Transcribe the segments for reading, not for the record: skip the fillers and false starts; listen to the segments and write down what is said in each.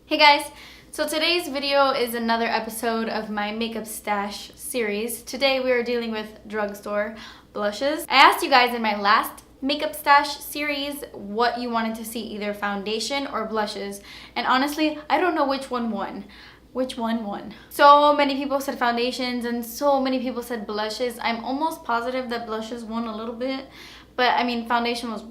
Hey guys, so today's video is another episode of my makeup stash series. Today we are dealing with drugstore blushes. I asked you guys in my last makeup stash series what you wanted to see, either foundation or blushes, and honestly I don't know which one won. Which one won? So many people said foundations and so many people said blushes. I'm almost positive that blushes won a little bit, but I mean foundation was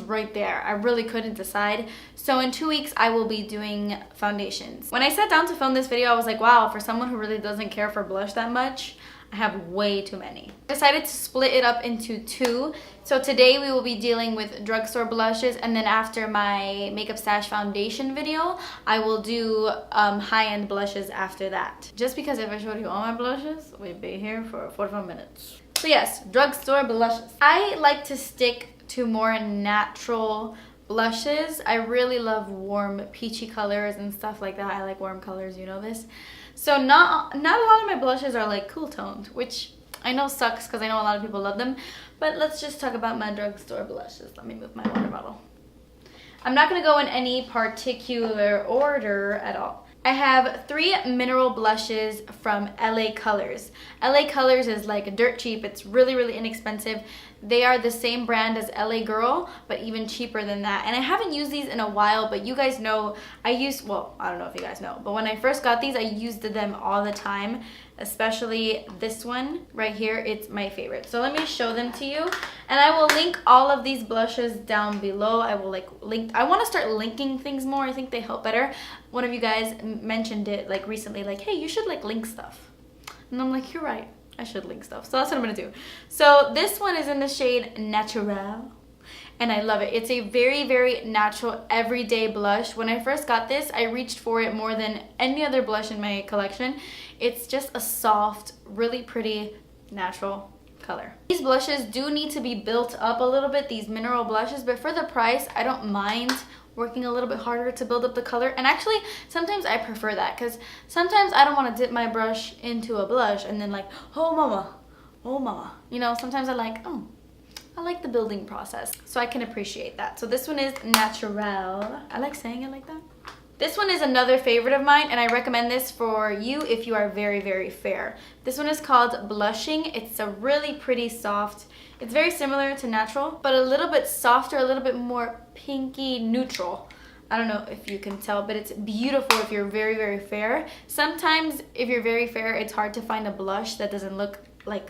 right there. I really couldn't decide. So in 2 weeks I will be doing foundations. When I sat down to film this video, I was like, wow, for someone who really doesn't care for blush that much, I have way too many. I decided to split it up into two. So today we will be dealing with drugstore blushes, and then after my makeup stash foundation video, I will do high-end blushes after that. Just because if I showed you all my blushes, we'd be here for 45 minutes. So yes, drugstore blushes. I like to stick to more natural blushes. I really love warm peachy colors and stuff like that. I like warm colors, you know this. So not a lot of my blushes are like cool toned, which I know sucks because I know a lot of people love them. But let's just talk about my drugstore blushes. Let me move my water bottle. I'm not going to go in any particular order at all. I have 3 mineral blushes from LA Colors. LA Colors is like dirt cheap. It's really inexpensive. They are the same brand as LA Girl, but even cheaper than that. And I haven't used these in a while, but you guys know I don't know if you guys know, but when I first got these, I used them all the time, especially this one right here. It's my favorite. So let me show them to you. And I will link all of these blushes down below. I will I want to start linking things more. I think they help better. One of you guys mentioned it like recently, like, hey, you should like link stuff. And I'm like, you're right. I should link stuff. So that's what I'm going to do. So this one is in the shade Natural. And I love it. It's a very natural everyday blush. When I first got this, I reached for it more than any other blush in my collection. It's just a soft, really pretty, natural color. These blushes do need to be built up a little bit, these mineral blushes, but for the price, I don't mind working a little bit harder to build up the color. And actually, sometimes I prefer that because sometimes I don't want to dip my brush into a blush and then like, oh mama. You know, sometimes I like the building process. So I can appreciate that. So this one is Natural. I like saying it like that. This one is another favorite of mine, and I recommend this for you if you are very fair. This one is called Blushing. It's a really pretty soft, it's very similar to Natural, but a little bit softer, a little bit more pinky neutral. I don't know if you can tell, but it's beautiful if you're very fair. Sometimes if you're very fair, it's hard to find a blush that doesn't look like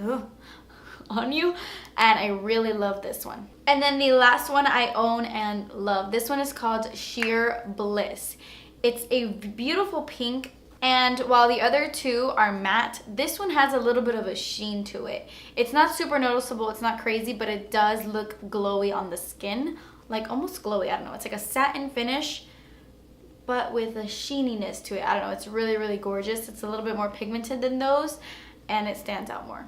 on you, and I really love this one. And then the last one I own and love. This one is called Sheer Bliss. It's a beautiful pink, and while the other two are matte, this one has a little bit of a sheen to it. It's not super noticeable, it's not crazy, but it does look glowy on the skin, like almost glowy. I don't know, it's like a satin finish but with a sheeniness to it. I don't know, it's really gorgeous. It's a little bit more pigmented than those, and it stands out more.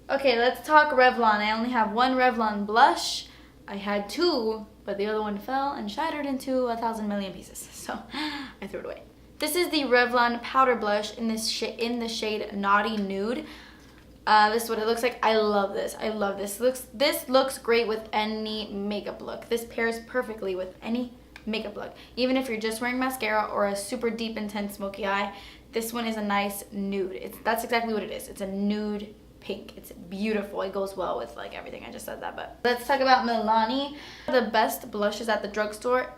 Okay, let's talk Revlon. I only have one Revlon blush. I had 2, but the other one fell and shattered into 1,000 million pieces, so I threw it away. This is the Revlon powder blush in the shade Naughty Nude. This is what it looks like. I love this. I love this. This looks great with any makeup look. This pairs perfectly with any makeup look. Even if you're just wearing mascara or a super deep, intense smoky eye, this one is a nice nude. That's exactly what it is. It's a nude pink. It's beautiful. It goes well with like everything. I just said that, but let's talk about Milani. The best blushes at the drugstore,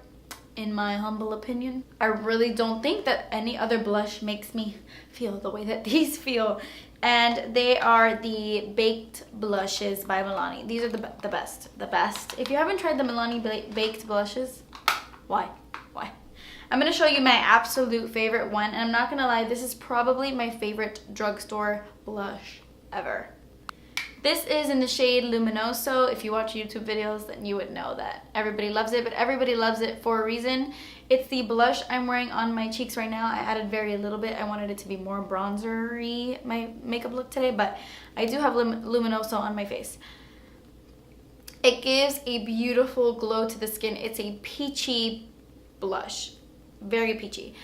in my humble opinion. I really don't think that any other blush makes me feel the way that these feel, and they are the Baked Blushes by Milani. These are the best. If you haven't tried the Milani Baked Blushes, why? I'm gonna show you my absolute favorite one, and I'm not gonna lie, this is probably my favorite drugstore blush ever. This is in the shade Luminoso. If you watch YouTube videos, then you would know that everybody loves it, but everybody loves it for a reason. It's the blush I'm wearing on my cheeks right now. I added very little bit. I wanted it to be more bronzery, my makeup look today, but I do have Luminoso on my face. It gives a beautiful glow to the skin. It's a peachy blush, very peachy.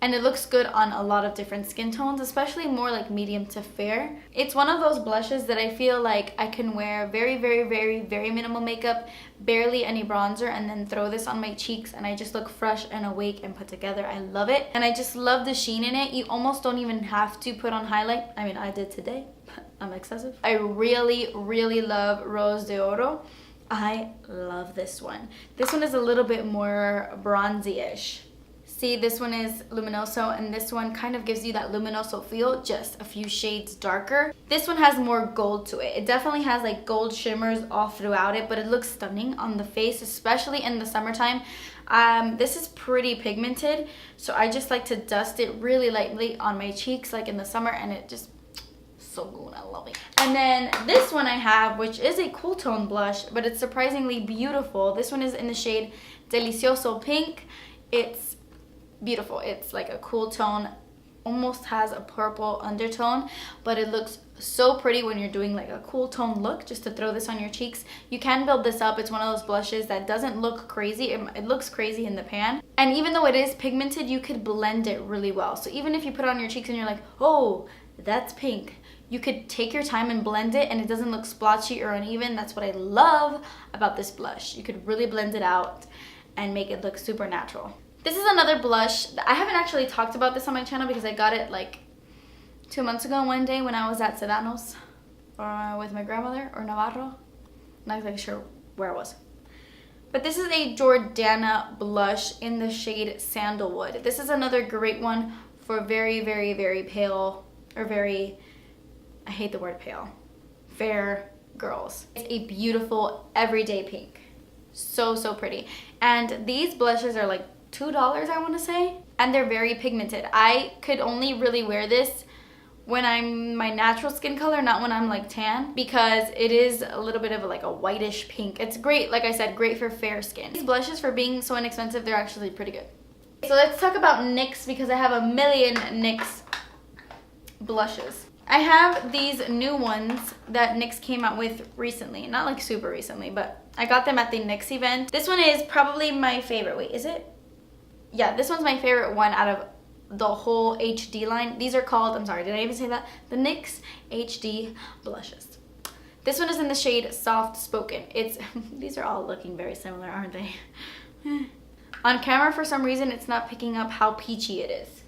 and it looks good on a lot of different skin tones, especially more like medium to fair. It's one of those blushes that I feel like I can wear very, very, very, very minimal makeup, barely any bronzer, and then throw this on my cheeks and I just look fresh and awake and put together. I love it, and I just love the sheen in it. You almost don't even have to put on highlight. I mean, I did today, but I'm excessive. I really, really love Rose de Oro. I love this one. This one is a little bit more bronzy-ish. See, this one is luminoso, and this one kind of gives you that luminoso feel, just a few shades darker. This one has more gold to it. It definitely has like gold shimmers all throughout it, but it looks stunning on the face, especially in the summertime. This is pretty pigmented, so I just like to dust it really lightly on my cheeks like in the summer, and it just so good. I love it. And then this one I have, which is a cool tone blush, but it's surprisingly beautiful. This one is in the shade Delicioso Pink. It's beautiful. It's like a cool tone, almost has a purple undertone, but it looks so pretty when you're doing like a cool tone look, just to throw this on your cheeks. You can build this up. It's one of those blushes that doesn't look crazy. It looks crazy in the pan, and even though it is pigmented, you could blend it really well. So even if you put it on your cheeks and you're like, oh, that's pink, you could take your time and blend it, and it doesn't look splotchy or uneven. That's what I love about this blush. You could really blend it out and make it look super natural. This is another blush. I haven't actually talked about this on my channel because I got it like 2 months ago one day when I was at Sedanos with my grandmother, or Navarro. Not exactly sure where I was. But this is a Jordana blush in the shade Sandalwood. This is another great one for very, very, very pale, or very, I hate the word pale, fair girls. It's a beautiful everyday pink. So, so pretty. And these blushes are like $2, I want to say, and they're very pigmented. I could only really wear this when I'm my natural skin color, not when I'm like tan, because it is a little bit of like a whitish pink. It's great, like I said, great for fair skin. These blushes, for being so inexpensive, they're actually pretty good. So let's talk about NYX, because I have a million NYX blushes. I have these new ones that NYX came out with recently, not like super recently, but I got them at the NYX event. This one is probably my favorite. Wait, is it? Yeah, this one's my favorite one out of the whole HD line. These are called, I'm sorry, did I even say that? The NYX HD blushes. This one is in the shade Soft Spoken. These are all looking very similar, aren't they? On camera, for some reason, it's not picking up how peachy it is.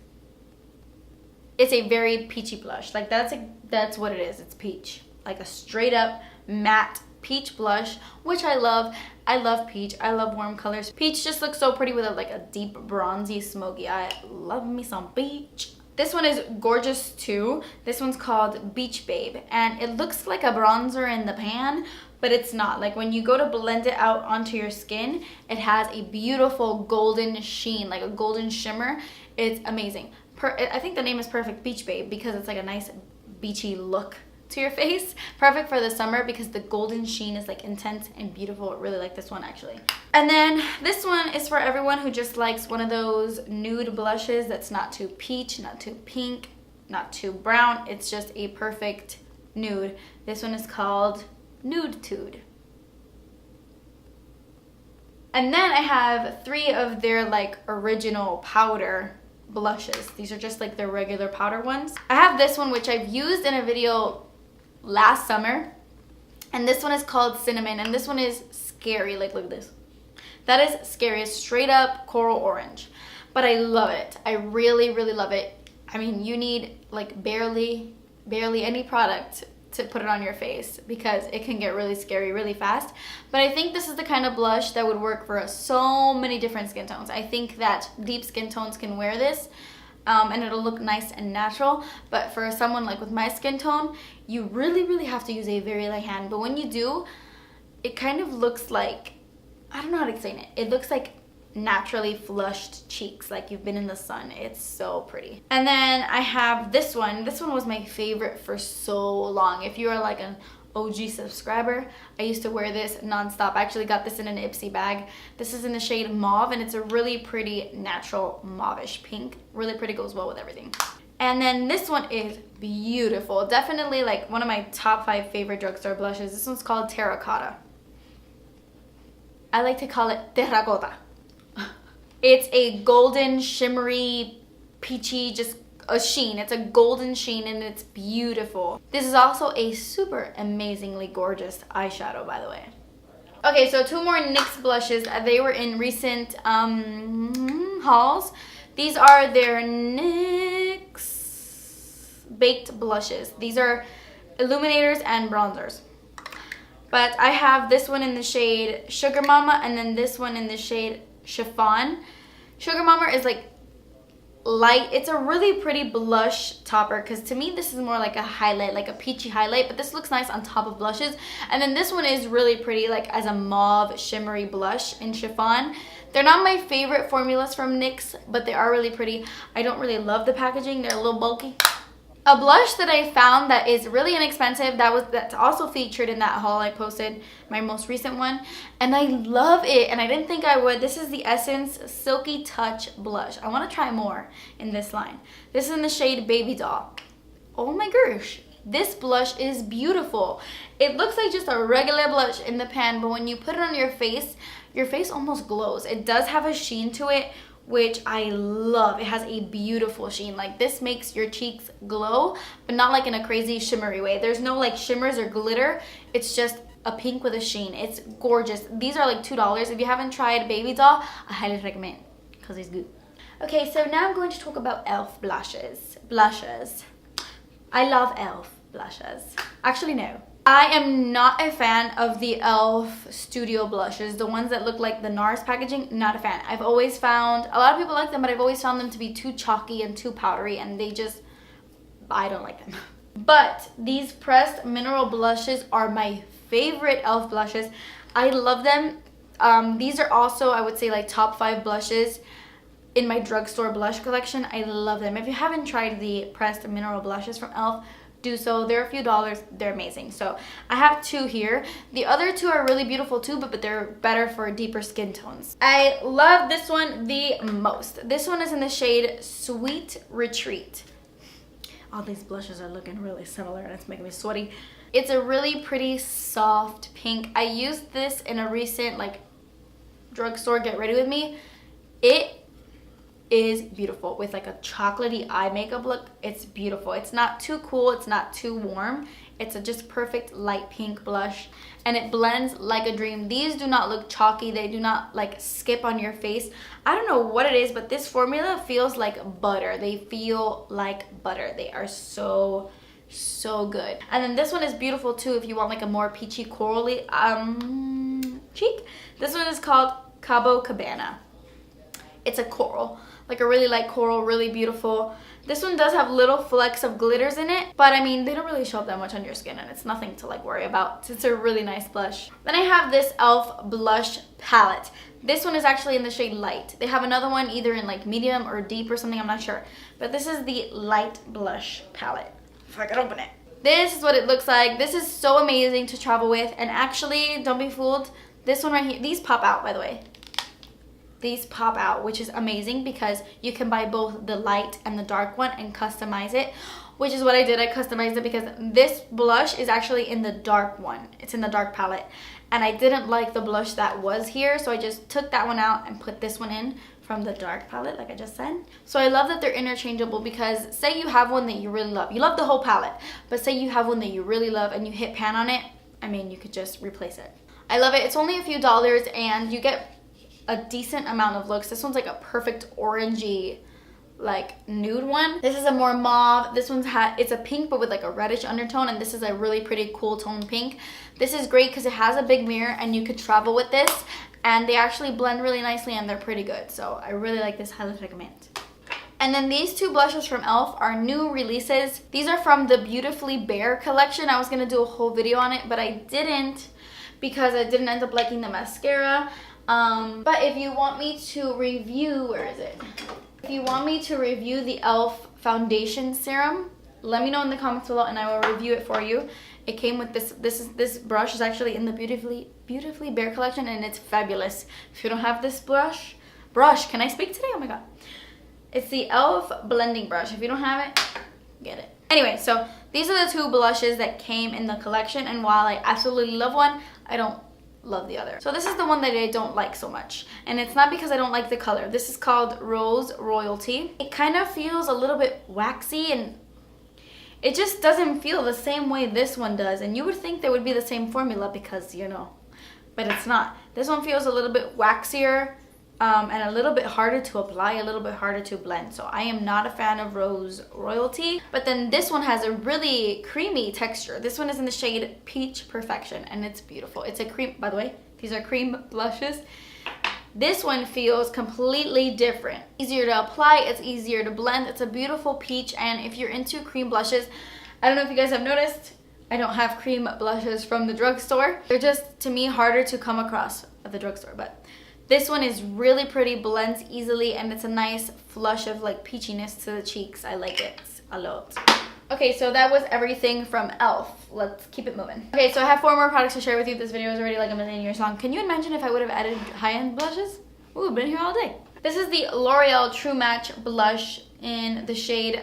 It's a very peachy blush. Like that's what it is. It's peach. Like a straight up matte peach blush, which I love. I love peach. I love warm colors. Peach just looks so pretty with like a deep bronzy smoky. I love me some peach. This one is gorgeous too. This one's called Beach Babe, and it looks like a bronzer in the pan, but it's not. Like when you go to blend it out onto your skin, it has a beautiful golden sheen, like a golden shimmer. It's amazing. I think the name is perfect, Beach Babe, because it's like a nice beachy look to your face. Perfect for the summer because the golden sheen is like intense and beautiful. I really like this one actually. And then this one is for everyone who just likes one of those nude blushes that's not too peach, not too pink, not too brown. It's just a perfect nude. This one is called Nude Tude. And then I have 3 of their like original powder blushes. These are just like their regular powder ones. I have this one, which I've used in a video last summer, and this one is called Cinnamon, and this one is scary. Like, look at this. That is scary. It's straight up coral orange, but I love it. I really, really love it. I mean, you need like barely any product to put it on your face because it can get really scary really fast. But I think this is the kind of blush that would work for so many different skin tones. I think that deep skin tones can wear this and it'll look nice and natural. But for someone like with my skin tone, you really, really have to use a very light hand. But when you do, it kind of looks like, I don't know how to explain it. It looks like naturally flushed cheeks, like you've been in the sun. It's so pretty. And then I have this one. This one was my favorite for so long. If you are like an OG subscriber, I used to wear this nonstop. I actually got this in an Ipsy bag. This is in the shade Mauve, and it's a really pretty natural mauve-ish pink. Really pretty, goes well with everything. And then this one is beautiful. Definitely like one of my top 5 favorite drugstore blushes. This one's called Terracotta. I like to call it terracotta. It's a golden shimmery peachy, just a sheen. It's a golden sheen and it's beautiful. This is also a super amazingly gorgeous eyeshadow, by the way. Okay, so 2 more NYX blushes. They were in recent hauls. These are their NYX baked blushes. These are illuminators and bronzers. But I have this one in the shade Sugar Mama and then this one in the shade Chiffon. Sugar Mama is like light. It's a really pretty blush topper because to me this is more like a highlight, like a peachy highlight, but this looks nice on top of blushes. And then this one is really pretty like as a mauve shimmery blush in Chiffon. They're not my favorite formulas from NYX, but they are really pretty. I don't really love the packaging. They're a little bulky. A blush that I found that is really inexpensive, that's also featured in that haul I posted, my most recent one, and I love it, and I didn't think I would. This is the Essence Silky Touch blush. I want to try more in this line. This is in the shade Baby Doll. Oh my gosh, this blush is beautiful. It looks like just a regular blush in the pan, but when you put it on your face almost glows. It does have a sheen to it, which I love. It has a beautiful sheen. Like this makes your cheeks glow, but not like in a crazy shimmery way. There's no like shimmers or glitter. It's just a pink with a sheen. It's gorgeous. These are like $2. If you haven't tried Baby Doll, I highly recommend because it's good. Okay, so now I'm going to talk about e.l.f. blushes. I love e.l.f. blushes. Actually, no. I am not a fan of the e.l.f. Studio blushes, the ones that look like the NARS packaging. Not a fan. I've always found, a lot of people like them, but I've always found them to be too chalky and too powdery, and I don't like them. But these pressed mineral blushes are my favorite e.l.f. blushes. I love them. These are also, I would say, like top 5 blushes in my drugstore blush collection. I love them. If you haven't tried the pressed mineral blushes from e.l.f., do so. They're a few dollars. They're amazing. So I have 2 here. The other 2 are really beautiful too, but they're better for deeper skin tones. I love this one the most. This one is in the shade Sweet Retreat. All these blushes are looking really similar and it's making me sweaty. It's a really pretty soft pink. I used this in a recent like drugstore get ready with me. It is beautiful with like a chocolatey eye makeup look. It's beautiful. It's not too cool. It's not too warm. It's a just perfect light pink blush and it blends like a dream. These do not look chalky. They do not like skip on your face. I don't know what it is, but this formula feels like butter. They feel like butter. They are so good. And then this one is beautiful too if you want like a more peachy corally cheek. This one is called Cabo Cabana. It's a coral, like a really light coral, really beautiful. This one does have little flecks of glitters in it, but I mean, they don't really show up that much on your skin and it's nothing to like worry about. It's a really nice blush. Then I have this e.l.f. blush palette. This one is actually in the shade Light. They have another one either in like medium or deep or something, I'm not sure. But this is the Light blush palette. If I could open it. This is what it looks like. This is so amazing to travel with, and actually, don't be fooled. This one right here, these pop out, by the way. These pop out, which is amazing because you can buy both the light and the dark one and customize it, which is what I did. I customized it because this blush is actually in the dark one. It's in the dark palette, and I didn't like the blush that was here, so I just took that one out and put this one in from the dark palette, like I just said. So I love that they're interchangeable because say you have one that you really love. You love the whole palette, but say you have one that you really love and you hit pan on it, I mean, you could just replace it. I love it. It's only a few dollars and you get a decent amount of looks. This one's like a perfect orangey like nude one. This is a more mauve. This one's it's a pink but with like a reddish undertone, and this is a really pretty cool tone pink. This is great because it has a big mirror and you could travel with this, and they actually blend really nicely and they're pretty good. So I really like this, highly recommend. And then these 2 blushes from e.l.f. are new releases. These are from the Beautifully Bare collection. I was gonna do a whole video on it, but I didn't because I didn't end up liking the mascara. But if you want me to review, where is it? If you want me to review the e.l.f. foundation serum, let me know in the comments below and I will review it for you. It came with this brush is actually in the Beautifully Bare collection, and it's fabulous. If you don't have this brush, can I speak today? Oh my god. It's the e.l.f. blending brush. If you don't have it, get it. Anyway, so these are the 2 blushes that came in the collection, and while I absolutely love one, I don't love the other. So this is the one that I don't like so much. And it's not because I don't like the color. This is called Rose Royalty. It kind of feels a little bit waxy and it just doesn't feel the same way this one does. And you would think they would be the same formula because, you know, but it's not. This one feels a little bit waxier and a little bit harder to apply, a little bit harder to blend. So I am not a fan of Rose Royalty. But then this one has a really creamy texture. This one is in the shade Peach Perfection and it's beautiful. It's a cream, by the way, these are cream blushes. This one feels completely different. Easier to apply, it's easier to blend. It's a beautiful peach, and if you're into cream blushes, I don't know if you guys have noticed, I don't have cream blushes from the drugstore. They're just, to me, harder to come across at the drugstore, but this one is really pretty, blends easily, and it's a nice flush of like peachiness to the cheeks. I like it a lot. Okay, so that was everything from e.l.f. Let's keep it moving. Okay, so I have 4 more products to share with you. This video is already like a million years long. Can you imagine if I would have added high-end blushes? Ooh, I've been here all day. This is the L'Oreal True Match blush in the shade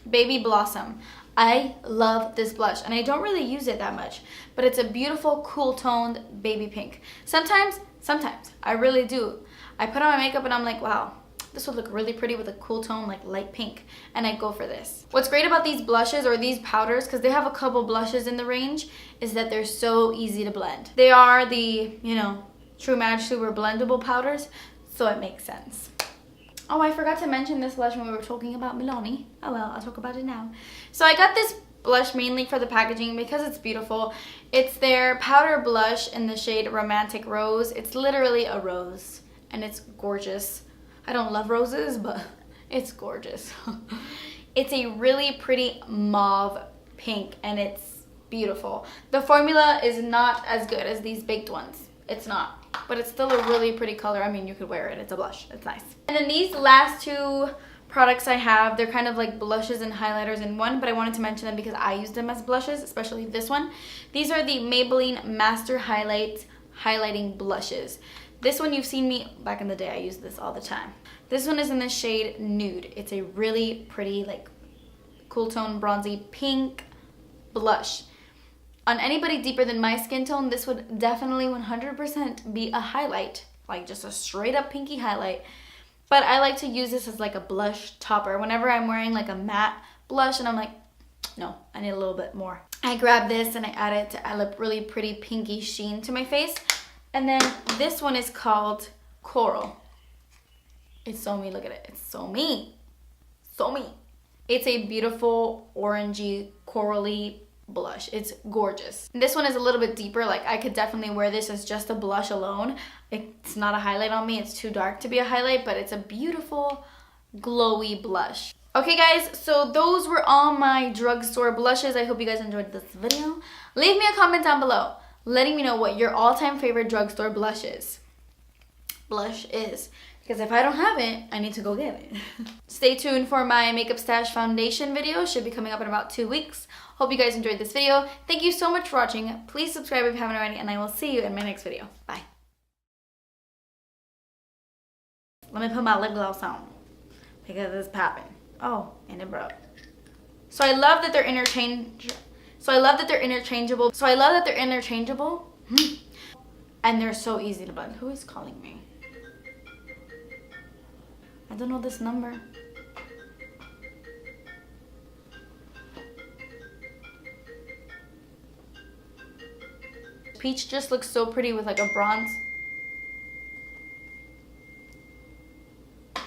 Baby Blossom. I love this blush, and I don't really use it that much, but it's a beautiful, cool-toned baby pink. Sometimes, I really do. I put on my makeup and I'm like, wow, this would look really pretty with a cool tone like light pink, and I go for this. What's great about these blushes or these powders, because they have a couple blushes in the range, is that they're so easy to blend. They are the, you know, True Match Super Blendable powders, so it makes sense. Oh, I forgot to mention this blush when we were talking about Milani. Oh well, I'll talk about it now. So I got this blush mainly for the packaging because it's beautiful. It's their powder blush in the shade Romantic Rose. It's literally a rose, and it's gorgeous. I don't love roses, but it's gorgeous. It's a really pretty mauve pink, and it's beautiful. The formula is not as good as these baked ones. It's not, but it's still a really pretty color. I mean, you could wear it. It's a blush. It's nice. And then these last 2 products I have, they're kind of like blushes and highlighters in one, but I wanted to mention them because I use them as blushes, especially this one. These are the Maybelline Master Highlight Highlighting Blushes. This one you've seen me back in the day. I use this all the time. This one is in the shade Nude. It's a really pretty, like, cool tone, bronzy pink blush. On anybody deeper than my skin tone, this would definitely 100% be a highlight, like just a straight up pinky highlight. But I like to use this as like a blush topper. Whenever I'm wearing like a matte blush and I'm like, no, I need a little bit more. I grab this and I add it to add a really pretty pinky sheen to my face. And then this one is called Coral. It's so me, look at it. It's so me. So me. It's a beautiful orangey, corally blush. It's gorgeous. And this one is a little bit deeper. Like, I could definitely wear this as just a blush alone. It's not a highlight on me. It's too dark to be a highlight, but it's a beautiful, glowy blush. Okay guys, so those were all my drugstore blushes. I hope you guys enjoyed this video. Leave me a comment down below letting me know what your all-time favorite drugstore blush is. Because if I don't have it, I need to go get it. Stay tuned for my Makeup Stash foundation video. Should be coming up in about 2 weeks. Hope you guys enjoyed this video. Thank you so much for watching. Please subscribe if you haven't already, and I will see you in my next video. Bye. Let me put my lip gloss on because it's popping. Oh, and it broke. So I love that they're interchangeable. And they're so easy to blend. Who is calling me? I don't know this number. Peach just looks so pretty with like a bronze.